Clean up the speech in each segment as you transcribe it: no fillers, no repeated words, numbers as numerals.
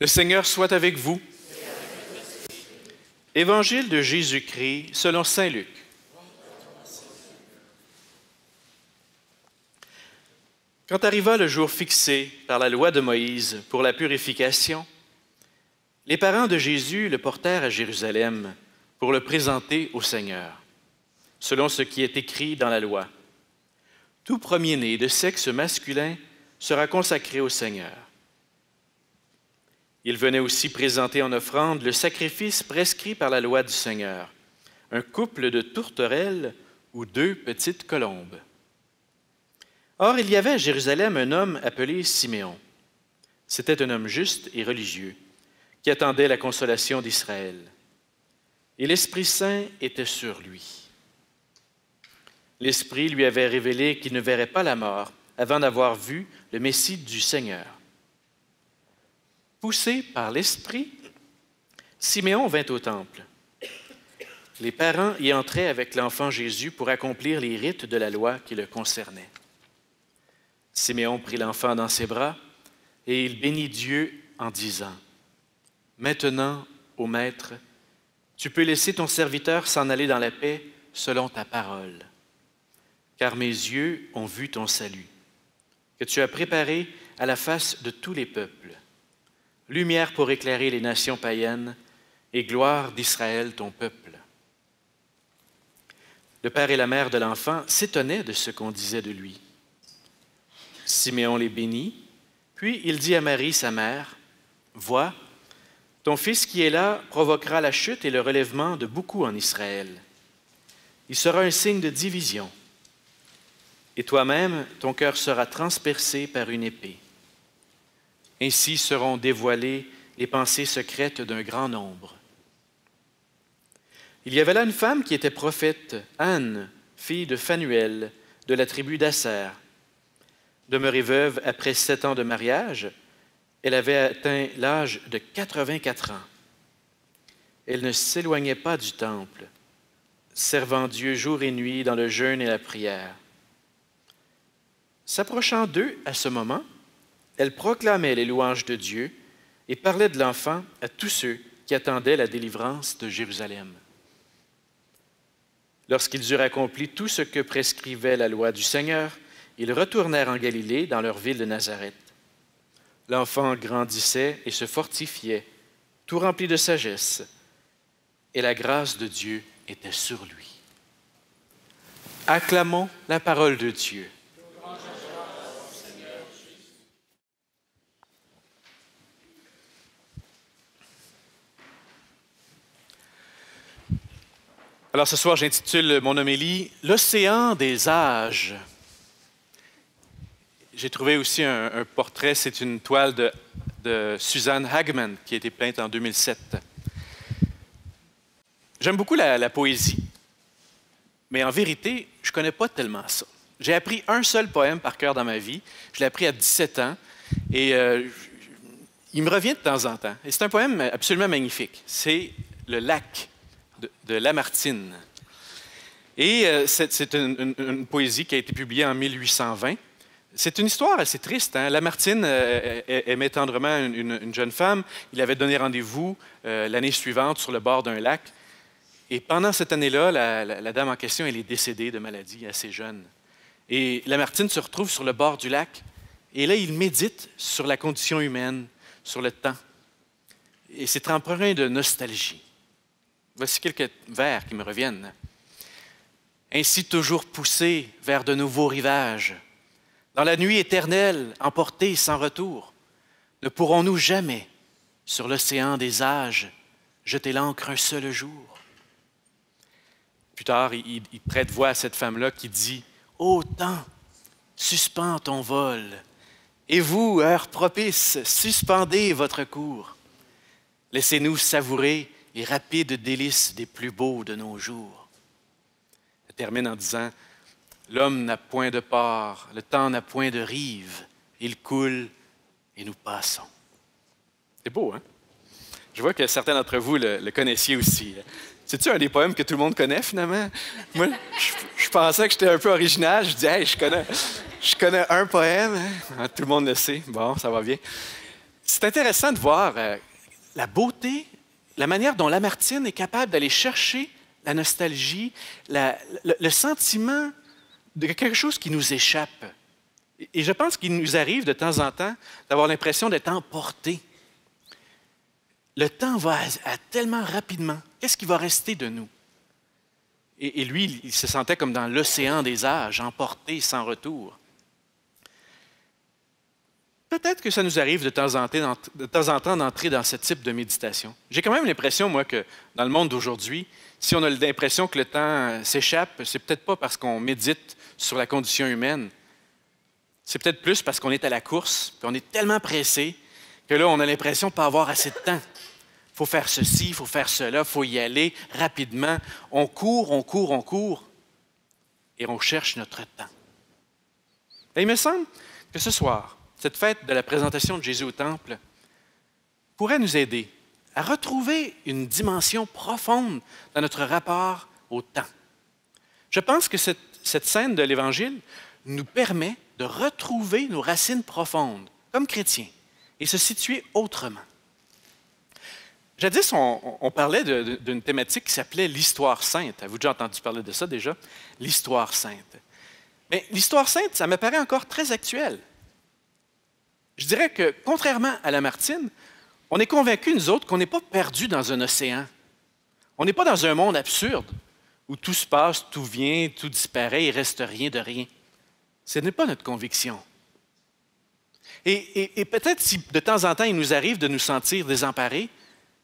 Le Seigneur soit avec vous. Évangile de Jésus-Christ selon saint Luc. Quand arriva le jour fixé par la loi de Moïse pour la purification, les parents de Jésus le portèrent à Jérusalem pour le présenter au Seigneur, selon ce qui est écrit dans la loi. Tout premier-né de sexe masculin sera consacré au Seigneur. Il venait aussi présenter en offrande le sacrifice prescrit par la loi du Seigneur, un couple de tourterelles ou 2 petites colombes. Or, il y avait à Jérusalem un homme appelé Siméon. C'était un homme juste et religieux, qui attendait la consolation d'Israël. Et l'Esprit Saint était sur lui. L'Esprit lui avait révélé qu'il ne verrait pas la mort avant d'avoir vu le Messie du Seigneur. Poussé par l'Esprit, Siméon vint au temple. Les parents y entraient avec l'enfant Jésus pour accomplir les rites de la loi qui le concernaient. Siméon prit l'enfant dans ses bras et il bénit Dieu en disant : « Maintenant, ô Maître, tu peux laisser ton serviteur s'en aller dans la paix selon ta parole. Car mes yeux ont vu ton salut, que tu as préparé à la face de tous les peuples, lumière pour éclairer les nations païennes et gloire d'Israël, ton peuple. » Le père et la mère de l'enfant s'étonnaient de ce qu'on disait de lui. Siméon les bénit, puis il dit à Marie, sa mère, « Vois, ton fils qui est là provoquera la chute et le relèvement de beaucoup en Israël. Il sera un signe de division. Et toi-même, ton cœur sera transpercé par une épée. Ainsi seront dévoilées les pensées secrètes d'un grand nombre. » Il y avait là une femme qui était prophète, Anne, fille de Phanuel, de la tribu d'Asser. Demeurée veuve après 7 ans de mariage, elle avait atteint l'âge de 84 ans. Elle ne s'éloignait pas du temple, servant Dieu jour et nuit dans le jeûne et la prière. S'approchant d'eux à ce moment, elle proclamait les louanges de Dieu et parlait de l'enfant à tous ceux qui attendaient la délivrance de Jérusalem. Lorsqu'ils eurent accompli tout ce que prescrivait la loi du Seigneur, ils retournèrent en Galilée, dans leur ville de Nazareth. L'enfant grandissait et se fortifiait, tout rempli de sagesse, et la grâce de Dieu était sur lui. Acclamons la parole de Dieu. Alors ce soir, j'intitule mon homélie « L'océan des âges ». J'ai trouvé aussi un portrait, c'est une toile de Suzanne Hagman qui a été peinte en 2007. J'aime beaucoup la poésie, mais en vérité, je ne connais pas tellement ça. J'ai appris un seul poème par cœur dans ma vie. Je l'ai appris à 17 ans et il me revient de temps en temps. Et c'est un poème absolument magnifique. C'est « Le lac » de Lamartine. Et c'est une poésie qui a été publiée en 1820. C'est une histoire assez triste. Hein? Lamartine aimait tendrement une jeune femme. Il avait donné rendez-vous l'année suivante sur le bord d'un lac. Et pendant cette année-là, la dame en question, elle est décédée de maladie assez jeune. Et Lamartine se retrouve sur le bord du lac. Et là, il médite sur la condition humaine, sur le temps. Et c'est empreint de nostalgie. Voici quelques vers qui me reviennent. « Ainsi toujours poussés vers de nouveaux rivages, dans la nuit éternelle, emportés sans retour, ne pourrons-nous jamais, sur l'océan des âges, jeter l'ancre un seul jour? » Plus tard, il prête voix à cette femme-là qui dit « Ô temps, suspends ton vol, et vous, heure propice, suspendez votre cours. Laissez-nous savourer les rapides délices des plus beaux de nos jours. » Elle termine en disant « L'homme n'a point de port, le temps n'a point de rive, il coule et nous passons. » C'est beau, hein? Je vois que certains d'entre vous le connaissiez aussi. C'est-tu un des poèmes que tout le monde connaît, finalement? Moi, je pensais que j'étais un peu original. Je dis, hey, je connais un poème. Hein? Tout le monde le sait. Bon, ça va bien. C'est intéressant de voir la beauté, la manière dont Lamartine est capable d'aller chercher la nostalgie, le sentiment de quelque chose qui nous échappe. Et je pense qu'il nous arrive de temps en temps d'avoir l'impression d'être emporté. Le temps va tellement rapidement. Qu'est-ce qui va rester de nous? Et lui, il se sentait comme dans l'océan des âges, emporté sans retour. Peut-être que ça nous arrive de temps en temps d'entrer dans ce type de méditation. J'ai quand même l'impression, moi, que dans le monde d'aujourd'hui, si on a l'impression que le temps s'échappe, c'est peut-être pas parce qu'on médite sur la condition humaine. C'est peut-être plus parce qu'on est à la course, puis on est tellement pressé que là, on a l'impression de ne pas avoir assez de temps. Il faut faire ceci, il faut faire cela, il faut y aller rapidement. On court, et on cherche notre temps. Et il me semble que ce soir, cette fête de la présentation de Jésus au Temple pourrait nous aider à retrouver une dimension profonde dans notre rapport au temps. Je pense que cette scène de l'Évangile nous permet de retrouver nos racines profondes comme chrétiens et se situer autrement. Jadis, on parlait d'une thématique qui s'appelait l'histoire sainte. Avez-vous déjà entendu parler de ça déjà? L'histoire sainte. Mais l'histoire sainte, ça me paraît encore très actuel. Je dirais que, contrairement à Lamartine, on est convaincus, nous autres, qu'on n'est pas perdus dans un océan. On n'est pas dans un monde absurde où tout se passe, tout vient, tout disparaît, il ne reste rien de rien. Ce n'est pas notre conviction. Et peut-être si de temps en temps, il nous arrive de nous sentir désemparés,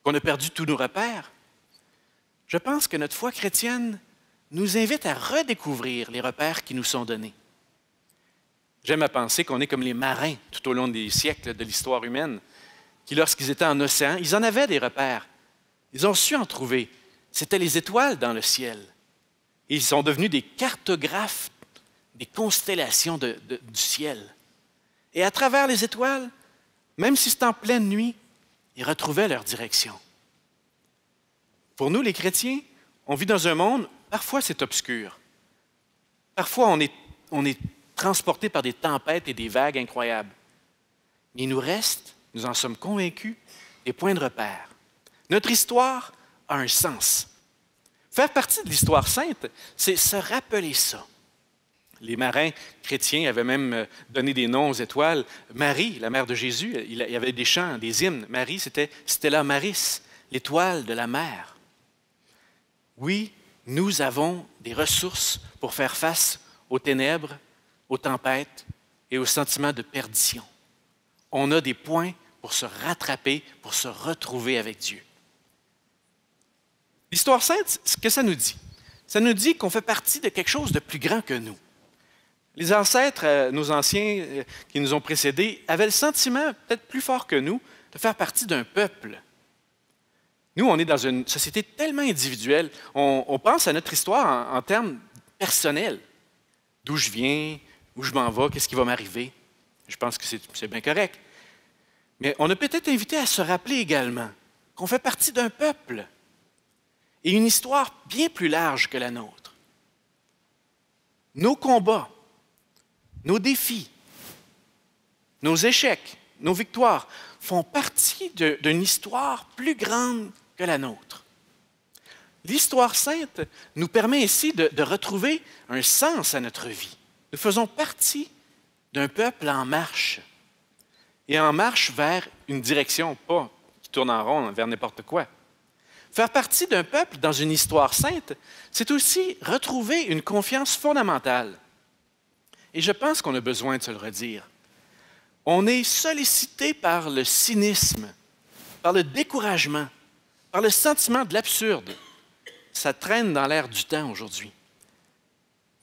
qu'on a perdu tous nos repères, je pense que notre foi chrétienne nous invite à redécouvrir les repères qui nous sont donnés. J'aime à penser qu'on est comme les marins tout au long des siècles de l'histoire humaine, qui, lorsqu'ils étaient en océan, ils en avaient des repères. Ils ont su en trouver. C'était les étoiles dans le ciel. Et ils sont devenus des cartographes des constellations du ciel. Et à travers les étoiles, même si c'était en pleine nuit, ils retrouvaient leur direction. Pour nous, les chrétiens, on vit dans un monde, parfois c'est obscur. Parfois on est transporté par des tempêtes et des vagues incroyables. Mais il nous reste, nous en sommes convaincus, des points de repère. Notre histoire a un sens. Faire partie de l'histoire sainte, c'est se rappeler ça. Les marins chrétiens avaient même donné des noms aux étoiles. Marie, la mère de Jésus, il y avait des chants, des hymnes. Marie, c'était Stella Maris, l'étoile de la mer. Oui, nous avons des ressources pour faire face aux ténèbres, aux tempêtes et aux sentiments de perdition. On a des points pour se rattraper, pour se retrouver avec Dieu. L'histoire sainte, ce que ça nous dit? Ça nous dit qu'on fait partie de quelque chose de plus grand que nous. Les ancêtres, nos anciens qui nous ont précédés, avaient le sentiment, peut-être plus fort que nous, de faire partie d'un peuple. Nous, on est dans une société tellement individuelle. On pense à notre histoire en termes personnels. D'où je viens, où je m'en vais, qu'est-ce qui va m'arriver. Je pense que c'est bien correct. Mais on a peut-être invité à se rappeler également qu'on fait partie d'un peuple et une histoire bien plus large que la nôtre. Nos combats, nos défis, nos échecs, nos victoires font partie d'une histoire plus grande que la nôtre. L'histoire sainte nous permet ici de retrouver un sens à notre vie. Nous faisons partie d'un peuple en marche. Et en marche vers une direction, pas qui tourne en rond vers n'importe quoi. Faire partie d'un peuple dans une histoire sainte, c'est aussi retrouver une confiance fondamentale. Et je pense qu'on a besoin de se le redire. On est sollicité par le cynisme, par le découragement, par le sentiment de l'absurde. Ça traîne dans l'air du temps aujourd'hui.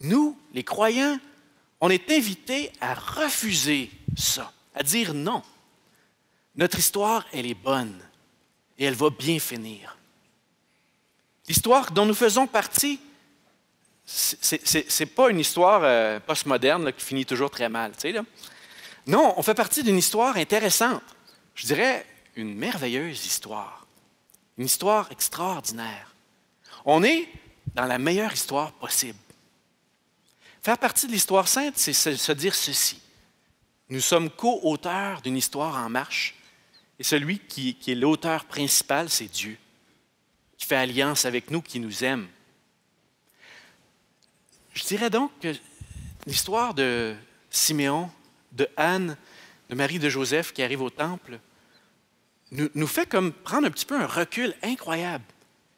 Nous, les croyants, on est invités à refuser ça, à dire non. Notre histoire, elle est bonne et elle va bien finir. L'histoire dont nous faisons partie, c'est pas une histoire postmoderne là, qui finit toujours très mal. Tu sais, là. Non, on fait partie d'une histoire intéressante. Je dirais une merveilleuse histoire. Une histoire extraordinaire. On est dans la meilleure histoire possible. Faire partie de l'histoire sainte, c'est se dire ceci. Nous sommes co-auteurs d'une histoire en marche Et celui qui est l'auteur principal, c'est Dieu, qui fait alliance avec nous, qui nous aime. Je dirais donc que l'histoire de Siméon, de Anne, de Marie de Joseph qui arrive au temple, nous fait comme prendre un petit peu un recul incroyable.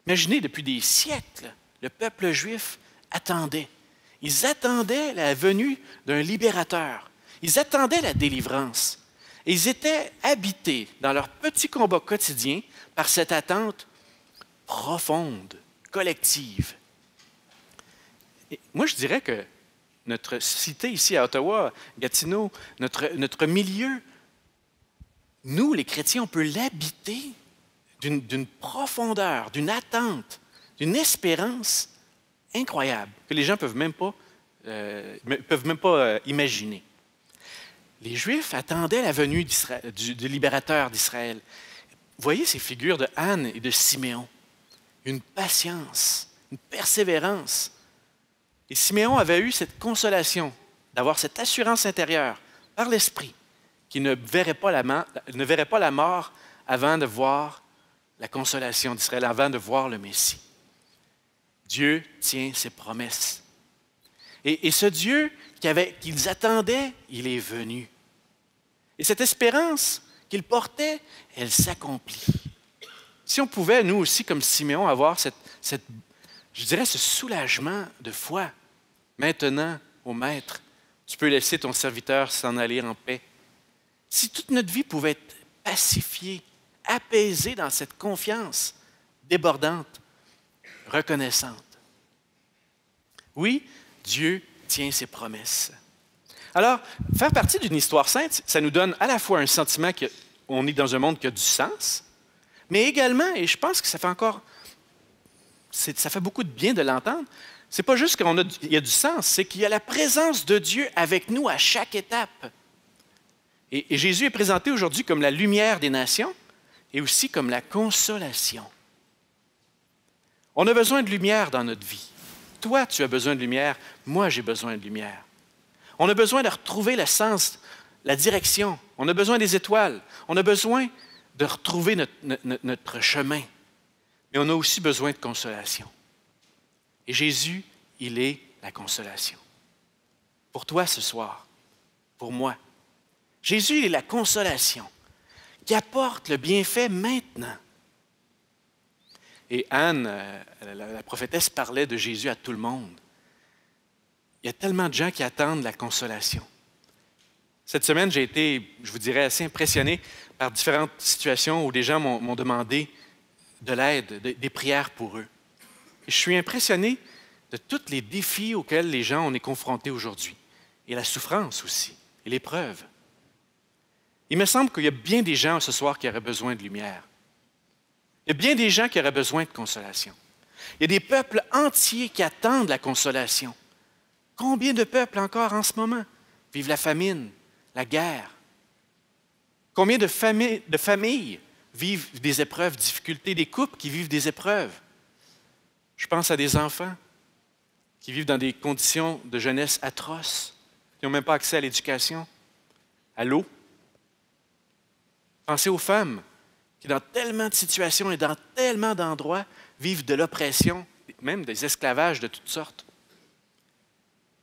Imaginez, depuis des siècles, le peuple juif attendait. Ils attendaient la venue d'un libérateur. Ils attendaient la délivrance. Et ils étaient habités dans leur petit combat quotidien par cette attente profonde, collective. Et moi, je dirais que notre cité ici à Ottawa, Gatineau, notre milieu, nous, les chrétiens, on peut l'habiter d'une profondeur, d'une attente, d'une espérance incroyable que les gens ne peuvent même pas imaginer. Les Juifs attendaient la venue du libérateur d'Israël. Vous voyez ces figures de Anne et de Siméon. Une patience, une persévérance. Et Siméon avait eu cette consolation d'avoir cette assurance intérieure par l'Esprit qu'il ne verrait pas la mort avant de voir la consolation d'Israël, avant de voir le Messie. Dieu tient ses promesses. Et ce Dieu qu'ils attendaient, il est venu. Et cette espérance qu'ils portaient, elle s'accomplit. Si on pouvait, nous aussi, comme Siméon, avoir je dirais, ce soulagement de foi. Maintenant, ô Maître, tu peux laisser ton serviteur s'en aller en paix. Si toute notre vie pouvait être pacifiée, apaisée dans cette confiance débordante, reconnaissante. Oui, Dieu tient ses promesses. Alors, faire partie d'une histoire sainte, ça nous donne à la fois un sentiment qu'on est dans un monde qui a du sens, mais également, et je pense que ça fait beaucoup de bien de l'entendre, c'est pas juste qu'il y a du sens, c'est qu'il y a la présence de Dieu avec nous à chaque étape. Et Jésus est présenté aujourd'hui comme la lumière des nations et aussi comme la consolation. On a besoin de lumière dans notre vie. Toi, tu as besoin de lumière, moi, j'ai besoin de lumière. On a besoin de retrouver le sens, la direction. On a besoin des étoiles. On a besoin de retrouver notre chemin. Mais on a aussi besoin de consolation. Et Jésus, il est la consolation. Pour toi ce soir, pour moi. Jésus, il est la consolation qui apporte le bienfait maintenant. Et Anne, la prophétesse, parlait de Jésus à tout le monde. Il y a tellement de gens qui attendent la consolation. Cette semaine, j'ai été, je vous dirais, assez impressionné par différentes situations où des gens m'ont demandé de l'aide, des prières pour eux. Et je suis impressionné de tous les défis auxquels les gens on est confrontés aujourd'hui. Et la souffrance aussi, et l'épreuve. Il me semble qu'il y a bien des gens ce soir qui auraient besoin de lumière. Il y a bien des gens qui auraient besoin de consolation. Il y a des peuples entiers qui attendent la consolation. Combien de peuples encore en ce moment vivent la famine, la guerre? Combien de familles vivent des épreuves, difficultés, des couples qui vivent des épreuves? Je pense à des enfants qui vivent dans des conditions de jeunesse atroces, qui n'ont même pas accès à l'éducation, à l'eau. Pensez aux femmes qui, dans tellement de situations et dans tellement d'endroits, vivent de l'oppression, même des esclavages de toutes sortes.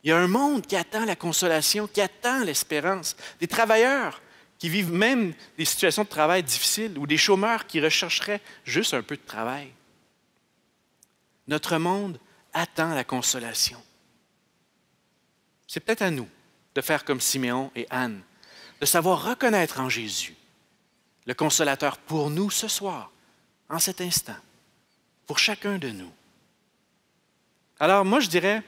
Il y a un monde qui attend la consolation, qui attend l'espérance. Des travailleurs qui vivent même des situations de travail difficiles ou des chômeurs qui rechercheraient juste un peu de travail. Notre monde attend la consolation. C'est peut-être à nous de faire comme Siméon et Anne, de savoir reconnaître en Jésus le consolateur pour nous ce soir, en cet instant, pour chacun de nous. Alors moi, je dirais,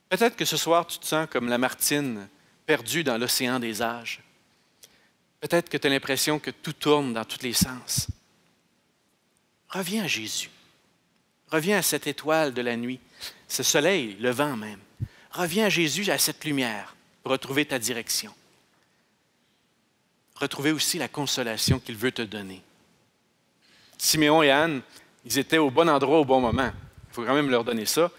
peut-être que ce soir, tu te sens comme la martine perdue dans l'océan des âges. Peut-être que tu as l'impression que tout tourne dans tous les sens. Reviens à Jésus. Reviens à cette étoile de la nuit, ce soleil, le vent même. Reviens à Jésus, à cette lumière, pour retrouver ta direction. Retrouver aussi la consolation qu'il veut te donner. Siméon et Anne, ils étaient au bon endroit au bon moment. Il faut quand même leur donner ça.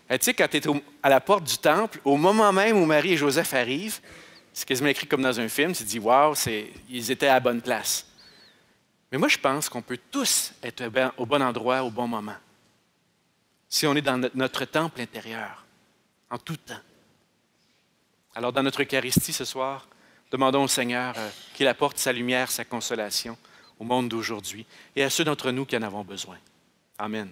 Tu sais, quand tu es à la porte du temple, au moment même où Marie et Joseph arrivent, c'est quasiment écrit comme dans un film, tu te dis « Wow, ils étaient à la bonne place ». Mais moi, je pense qu'on peut tous être au bon endroit, au bon moment, si on est dans notre temple intérieur, en tout temps. Alors, dans notre Eucharistie ce soir, demandons au Seigneur qu'il apporte sa lumière, sa consolation au monde d'aujourd'hui et à ceux d'entre nous qui en avons besoin. Amen.